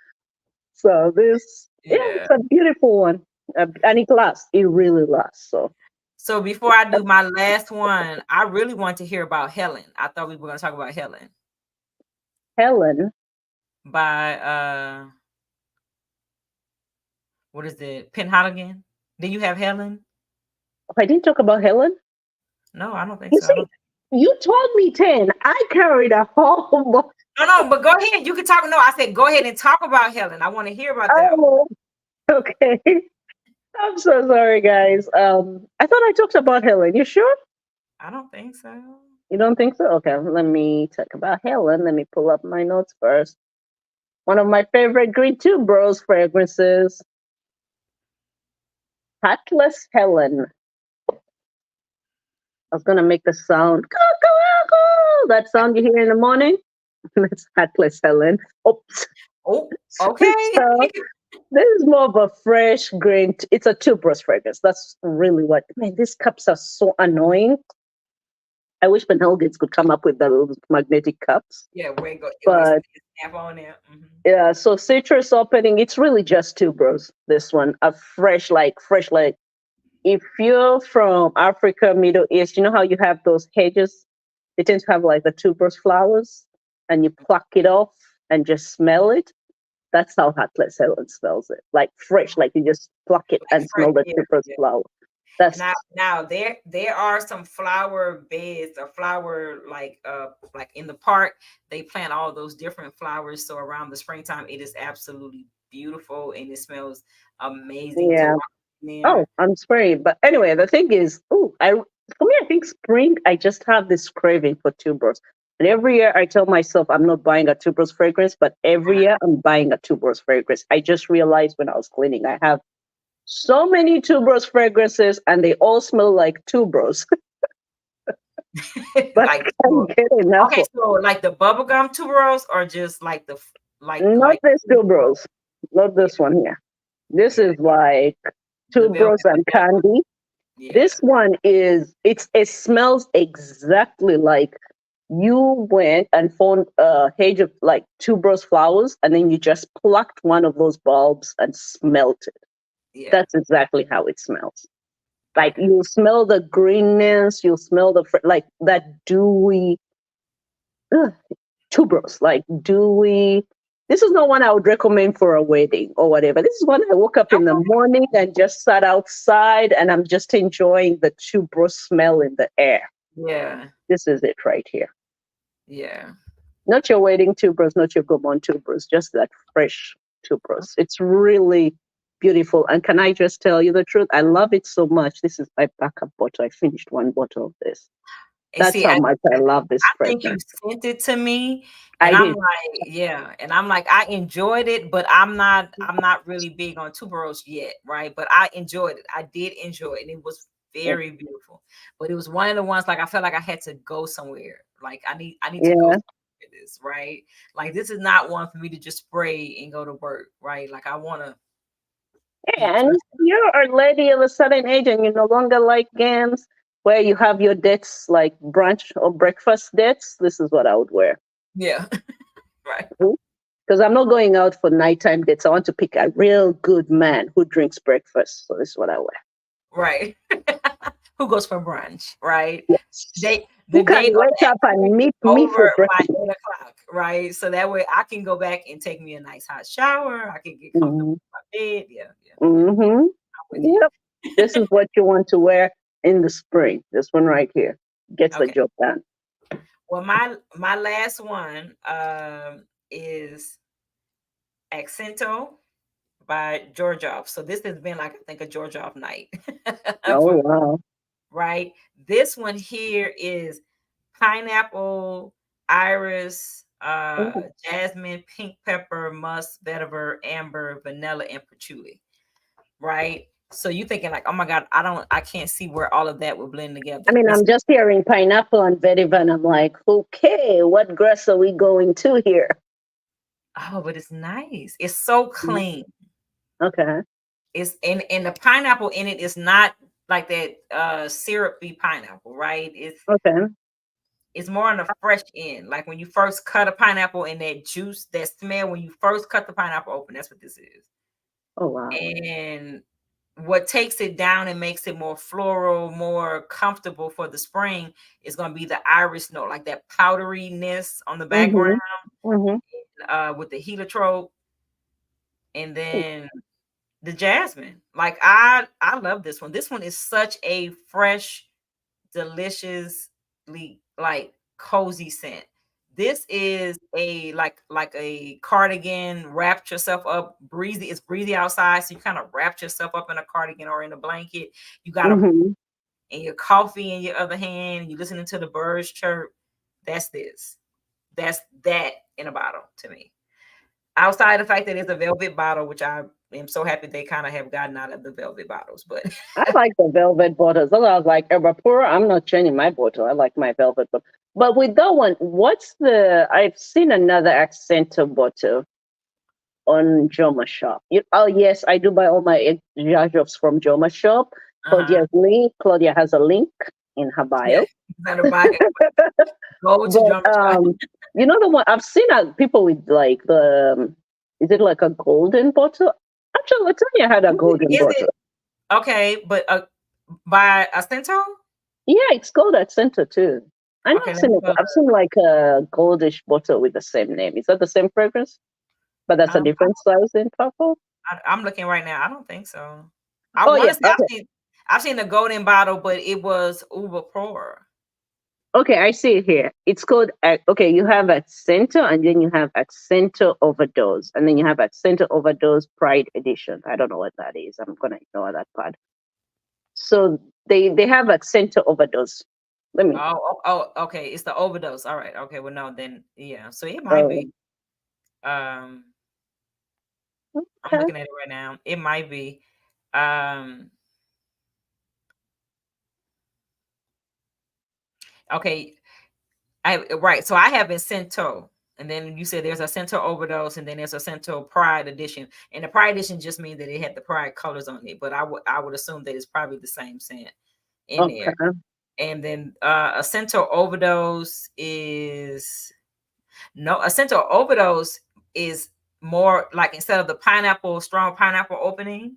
So yeah, Yeah. it's a beautiful one, and it lasts. It really lasts. So So before I do my last one, I really want to hear about Helen. I thought we were going to talk about Helen Helen, by what is it? Penhaligon? Do you have Helen? I didn't talk about Helen. No, I don't think You so. I see, don't. you told me 10. I carried a whole. No, no, but go ahead. You can talk. No, I said go ahead and talk about Helen. I want to hear about that one. Oh, okay. I'm so sorry, guys. I thought I talked about Helen. You sure? I don't think so. You don't think so? Okay, let me talk about Helen. Let me pull up my notes first. One of my favorite Green Two Bros fragrances, Hatless Helen. I was gonna make the sound, that sound you hear in the morning. That's Hatless Helen. Oops. Oh, okay. So this is more of a fresh green. It's a tuberous fragrance. That's really what. Man, these cups are so annoying. I wish Penhaligon's could come up with those magnetic cups. Yeah, where it go? Always But snap on there. Mm-hmm. yeah, so citrus opening. It's really just tuberous. This one, a fresh like. If you're from Africa, Middle East, you know how you have those hedges. They tend to have like the tuberous flowers, and you pluck it off and just smell it. That's how Heartless Helen smells it. Like fresh, like you just pluck it Like and fresh, smell the yeah, tuberous yeah. flower. And That's now there are some flower beds or flower like in the park. They plant all those different flowers. So around the springtime, it is absolutely beautiful and it smells amazing to Yeah. walk in Oh, there. I'm spraying. But anyway, the thing is, for me, I think spring, I just have this craving for tuberose. And every year I tell myself I'm not buying a tuberose fragrance, but every year I'm buying a tuberose fragrance. I just realized when I was cleaning, I have so many tuberose fragrances and they all smell like tuberose, but Like I can't get enough okay, of so like the bubblegum tuberose or just like the not like this tuberose? tuberose, not Yeah, this one here. This yeah, is like the tuberose velvet and vanilla. candy. Yeah, This one it smells exactly like you went and found a hedge of like tuberose flowers and then you just plucked one of those bulbs and smelt it. yeah. That's exactly how it smells. Like Okay. you'll smell the greenness, you'll smell like that dewy ugh, tuberose, like dewy. This is not one I would recommend for a wedding or whatever. This is one I woke up in the Okay. morning and just sat outside and I'm just enjoying the tuberose smell in the air. Yeah, This is it right here. yeah. Not your wedding tuberose, not your gourmand tuberose, just that fresh tuberose. It's really beautiful. And can I just tell you the truth? I love it so much. This is my backup bottle. I finished one bottle of this. And That's see, how much I love this I think you fragrance. sent it to me, and I I'm did. like, yeah, and I'm like, I enjoyed it, but I'm not really big on tuberose yet, right? But I enjoyed it. I did enjoy it, and it was very beautiful. But it was one of the ones like I felt like I had to go somewhere. Like I need to go Yeah. for this, right? Like this is not one for me to just spray and go to work, right? Like I want to be And dressed. you're a lady of a certain age and you no longer like games where you have your dates like brunch or breakfast dates. This is what I would wear. Yeah, right, Because I'm not going out for nighttime dates. I want to pick a real good man who drinks breakfast. So this is what I wear. right. Who goes for brunch, right? Yes. The Who can date or wake the up and activity meet is me for over by breakfast? 8 o'clock, right? So that way I can go back and take me a nice hot shower. I can get comfortable Mm-hmm. in my bed. Yeah, yeah, yeah. Mm-hmm. I'm with you. Yep. This is what you want to wear in the spring. This one right here gets the Okay. job done. Well, my last one is Accento by Georgioff. So this has been like I think a Georgioff night for Oh me, wow. right? This one here is pineapple, iris, Ooh. jasmine, pink pepper, musk, vetiver, amber, vanilla, and patchouli. Right. So you thinking like, oh my God, I can't see where all of that will blend I together. mean, It's I'm just hearing pineapple and vetiver, and I'm like, okay, what grass are we going to here? oh, but it's nice. It's so Mm. clean. Okay. It's and the pineapple in it is not like that syrupy pineapple, right? Okay. It's more on the fresh end. Like when you first cut a pineapple and that juice, that smell when you first cut the pineapple open, that's what this is. Oh wow. And what takes it down and makes it more floral, more comfortable for the spring is going to be the iris note, like that powderiness on the background Mm-hmm. Mm-hmm. with the heliotrope, and then the jasmine. Like I love this one. This one is such a fresh, deliciously like cozy scent. This is a like a cardigan, wrapped yourself up, breezy. It's breezy outside, so you kind of wrapped yourself up in a cardigan or in a blanket. You got a Mm-hmm. and your coffee in your other hand, you listening to the birds chirp. That's this. That's that in a bottle to me. Outside the fact that it's a velvet bottle, which I am so happy they kind of have gotten out of the velvet bottles, but I like the velvet bottles. I was like, Evapura, I'm not changing my bottle. I like my velvet bottle. But with that one, what's I've seen another Accento bottle on Joma Shop. Oh, yes, I do buy all my jars from Joma Shop. uh-huh. Claudia has a link in her Yeah, bio. gonna buy it. Go to But drum shop. you know the one I've seen people with like is it like a golden bottle? Actually, Latanya had a golden Is it bottle. okay? But by Acento? Yeah, it's called at center too. I know Okay, I've let seen me it. go. I've seen like a goldish bottle with the same name. Is that the same fragrance? But that's a Um, different size in purple. I'm looking right now. I don't think so. I Oh want yeah, to say okay. I've seen the golden bottle, but it was Uber Pour. Okay, I see it here. It's called, okay, you have Accento and then you have Accento Overdose. And then you have Accento Overdose Pride Edition. I don't know what that is. I'm going to ignore that part. So they have Accento Overdose. Let me, Okay. It's the overdose. All right. Okay. Well, no, then yeah. So it might oh, be. Um, I'm okay. looking at it right now. It might be. Um, okay. Right. So I have Incento. And then you said there's a Cento overdose, and then there's a Cento Pride edition. And the Pride edition just means that it had the Pride colors on it. But I would assume that it's probably the same scent in there. Okay. And then a Cento overdose is no, a Cento overdose is more like, instead of the strong pineapple opening,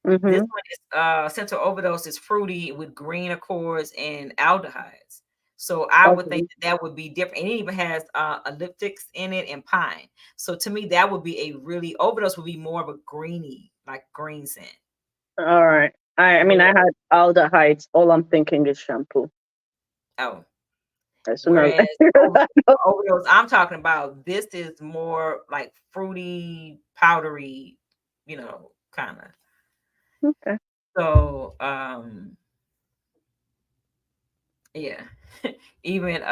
this Mm-hmm. one is Cento overdose is fruity with green accords and aldehydes. So I would think Okay. that would be different. And it even has elliptics in it and pine. So to me, that would be a really overdose would be more of a greeny, like green scent. All right. I mean, I Where had aldehydes. All I'm thinking is shampoo. oh, As soon as whereas overdose I'm talking about, this is more like fruity, powdery, kind of. okay. So yeah. Even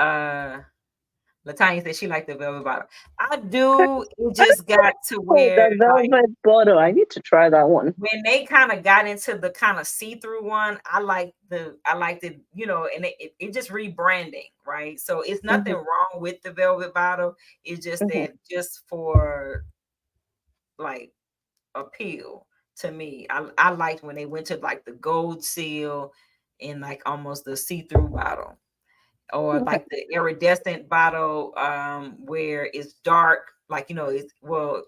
Latanya said she liked the velvet bottom. I do. It just got to Oh, where, the velvet bottle. I need to try that one. when they kind of got into the kind of see-through one, I liked it, and it just rebranding, right? So it's nothing Mm-hmm. wrong with the velvet bottle. It's just Mm-hmm. that, just for like appeal to me, I liked when they went to like the gold seal and like almost the see-through bottle, or Okay. like the iridescent bottle, where it's dark, like, it's, well,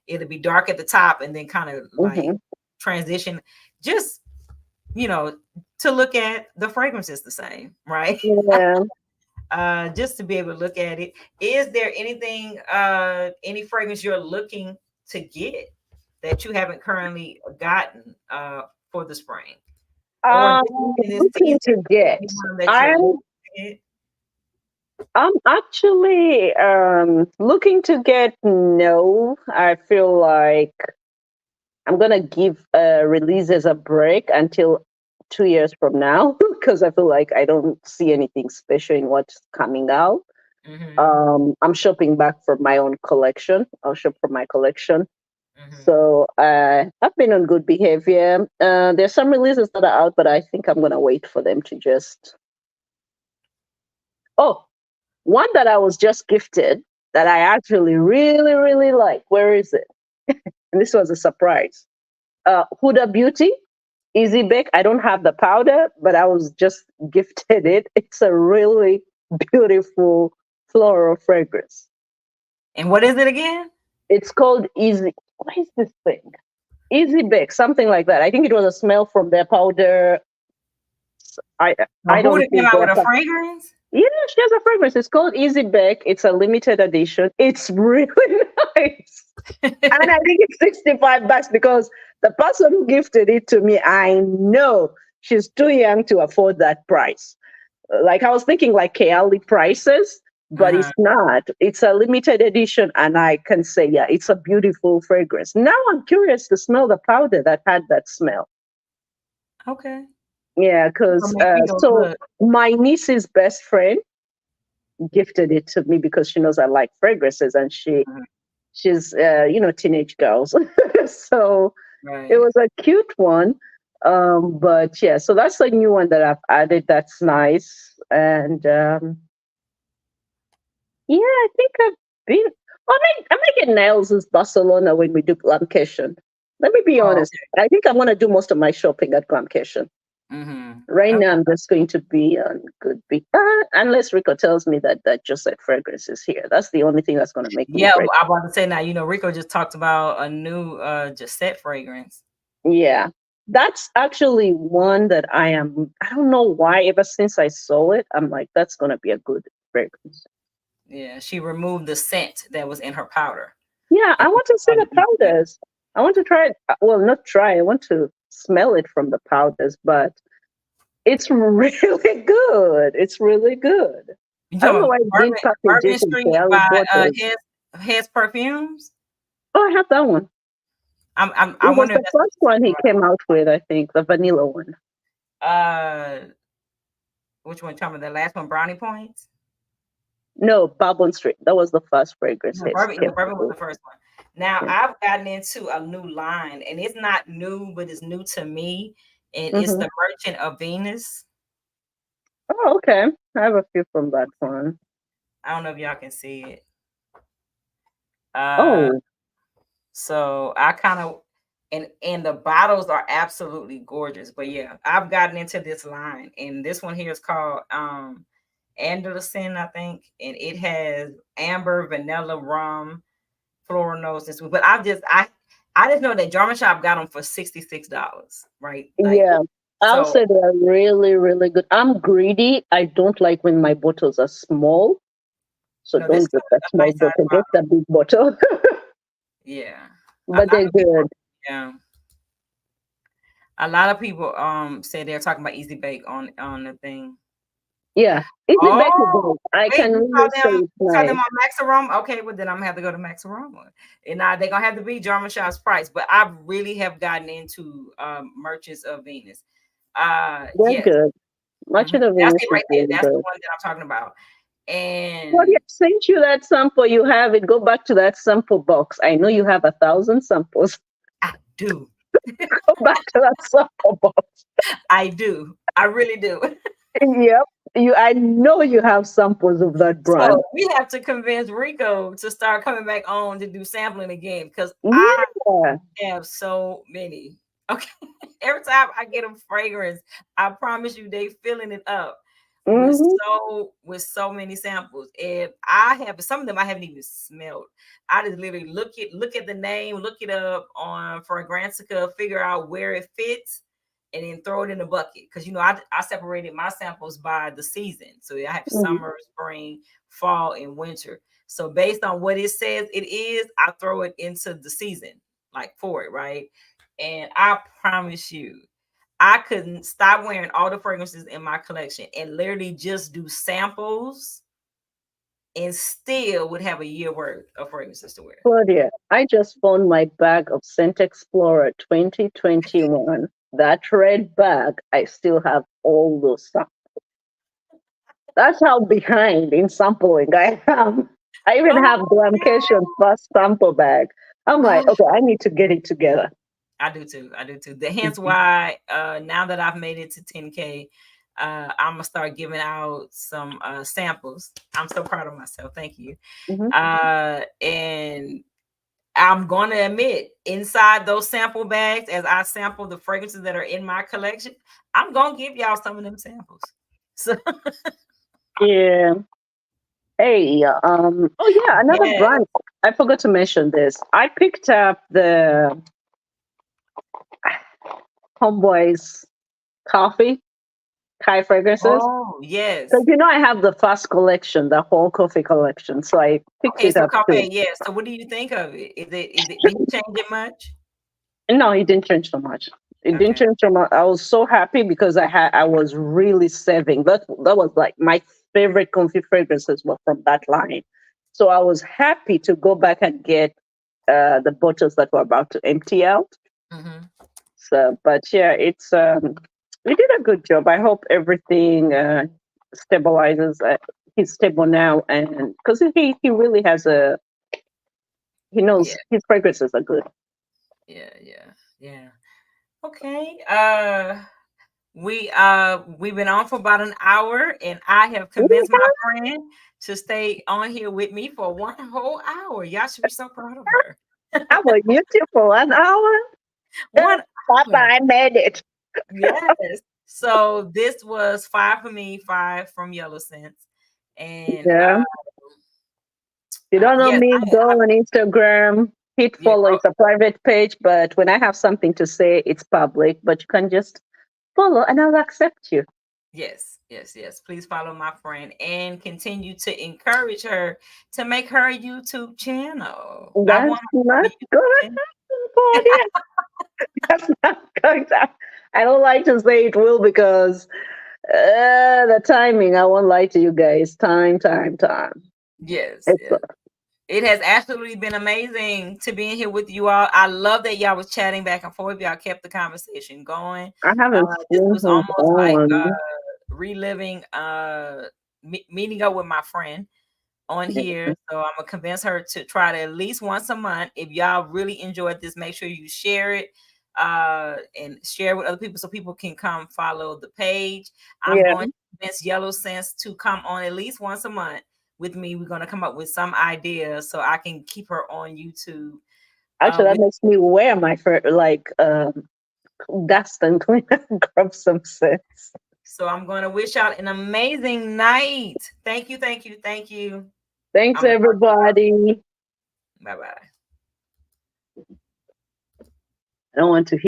it'll be dark at the top and then kind of like Mm-hmm. transition, just, you know to look at the fragrance is the same, right? Yeah. Just to be able to look at it. Is there any fragrance you're looking to get that you haven't currently gotten for the spring, or just in this Looking season, to get. anyone that you're I'm looking to get? I'm actually looking to get. No, I feel like I'm gonna give releases a break until 2 years from now because I feel like I don't see anything special in what's coming out. Mm-hmm. I'm shopping back for my own collection. I'll shop for my collection. Mm-hmm. So I've been on good behavior. There's some releases that are out, but I think I'm gonna wait for them to just. Oh, one that I was just gifted that I actually really, really like. Where is it? And this was a surprise. Huda Beauty, Easy Bake. I don't have the powder, but I was just gifted it. It's a really beautiful floral fragrance. And what is it again? It's called Easy. What is this thing? Easy Bake, something like that. I think it was a smell from their powder. I A I don't Huda see came out their. with a fragrance? Yeah, she has a fragrance. It's called Easy Bake. It's a limited edition. It's really nice. And I think it's 65 bucks because the person who gifted it to me, I know she's too young to afford that price. Like I was thinking like Kayali prices, but Uh-huh. it's not. It's a limited edition, and I can say, yeah, it's a beautiful fragrance. Now I'm curious to smell the powder that had that smell. Okay. Yeah, Gonna because make me go so look. my niece's best friend gifted it to me because she knows I like fragrances, and Mhm. she's teenage girls, so it Right. was a cute one. But yeah, so that's a new one that I've added. That's nice, and yeah, I think I've been. I might get nails in Barcelona when we do Glamcation. Let me be Oh, honest. I think I'm gonna do most of my shopping at Glamcation. okay. Mm-hmm. Right now, Okay. I'm just going to be on good beat. Unless Rico tells me that Joseph Fragrance is here. That's the only thing that's going to make me Yeah, break. I'm about to say now, Rico just talked about a new Giuseppe fragrance. Yeah. That's actually one that I don't know why, ever since I saw it, I'm like, that's going to be a good fragrance. Yeah, she removed the scent that was in her powder. Yeah, And I want to see called the it Easy Bake. powders. I want to try it. Well, not try. I want to smell it from the powders, but It's really good. It's really good. You I don't talking know about why it didn't package Bourbon it in Street barrel by bottles. His Perfumes? Oh, I have that one. I It was wonder if the that's what first one you're he talking came out with, I think, the vanilla one. about. Which one? Talking about the last one, Brownie Points? No, Bourbon Street. That was the first fragrance No, he bourbon. came Yeah, out bourbon was with. the first one. Now Yeah. I've gotten into a new line, and it's not new, but it's new to me, and it's Mm-hmm. the Merchant of Venus. Oh, okay. I have a few from that one. I don't know if y'all can see it. Uh, Oh, so I kind of and the bottles are absolutely gorgeous. But yeah, I've gotten into this line, and this one here is called Anderson, I think, and it has amber, vanilla, rum, floral notes and sweet. But I just know that German Shop got them for $66, right? Like yeah. I'll so. say they're really, really good. I'm greedy. I don't like when my bottles are small. So No, this don't is get that a small nice size bottle, just bottle. a big bottle. Yeah, But they're good. yeah. A lot of people say they're talking about Easy Bake on the thing. Yeah. Easy bake is Oh, good. I wait, can really say it's you saw them nice. on Maxaroma? Okay, well then I'm gonna have to go to Maxaroma. And they're gonna have to be German Shop's price. But I really have gotten into Merchants of Venus. They're Yes. good. Much of the That's Venus it is right there. really That's the good. one that I'm talking about. Well, yeah, And sent you that sample. You have it. Go back to that sample box. I know you have 1,000 samples. I do. Go back to that sample box. I do. I really do. Yep. I know you have samples of that So brand. we have to convince Rico to start coming back on to do sampling again because I Yeah. have so many. Okay. Every time I get a fragrance, I promise you they filling it up Hmm. with so many samples. And I have some of them I haven't even smelled. I just literally look at the name, look it up on Fragrantica, figure out where it fits, and then throw it in the bucket. Because I separated my samples by the season. So I have summer, spring, fall, and winter. So based on what it says it is, I throw it into the season, like for it, right? And I promise you, I couldn't stop wearing all the fragrances in my collection and literally just do samples and still would have a year worth of fragrances to wear. Claudia, I just found my bag of Scent Explorer 2021. That red bag, I still have all those samples. That's how behind in sampling I am. I even have Oh, Glamcation's first sample bag. I'm like, okay, I need to get it together. I do too. I do too. Hence why now that I've made it to 10K, I'm gonna start giving out some samples. I'm so proud of myself. Thank you. Mhm. And I'm going to admit, inside those sample bags, as I sample the fragrances that are in my collection, I'm going to give y'all some of them samples. So, Yeah. Hey, oh yeah, another yeah. brand. I forgot to mention this. I picked up the Homeboys coffee, Kai fragrances. Oh, Because yes. I have the first collection, the whole coffee collection. So I picked Okay, it so up too. coffee, yes. So, what do you think of it? Did you change it much? No, it didn't change so much. It didn't Okay. change so much. I was so happy because I was really saving. That was like my favorite comfy fragrances were from that line. So I was happy to go back and get the bottles that were about to empty out. Mm-hmm. So, but yeah, we did a good job. I hope everything stabilizes. He's stable now, and because he really has he Yeah, knows his fragrances are good. yeah. Okay. We've been on for about an hour, and I have convinced my friend to stay on here with me for one whole hour. Y'all should be so proud of her. How about you two for 1 hour? One Papa, hour. I made it. Yes. So this was 5 for me, 5 from Yellow Sense. And Yeah. You don't know yes, me, go I on Instagram, hit yeah, follow. It's a private page, but when I have something to say, it's public. But you can just follow and I'll accept you. yes. Please follow my friend and continue to encourage her to make her YouTube channel. I That's want her not to gonna have happen, Claudia. That's not going to. I don't like to say it will because The timing, I won't lie to you guys. Time. Yes, It's, yes. It has absolutely been amazing to be in here with you all. I love that y'all was chatting back and forth. Y'all kept the conversation going. I haven't This seen was him almost like on. reliving meeting up with my friend on here. So I'm gonna convince her to try to at least once a month. If y'all really enjoyed this, make sure you share it and share with other people so people can come follow the page. I'm Yeah. going to convince Yellow Sense to come on at least once a month with me. We're gonna come up with some ideas so I can keep her on YouTube. Actually, that makes me wear my dust and clean and grab some sense. So I'm going to wish y'all an amazing night. Thank you. Thanks, everybody. Bye-bye. I don't want to hear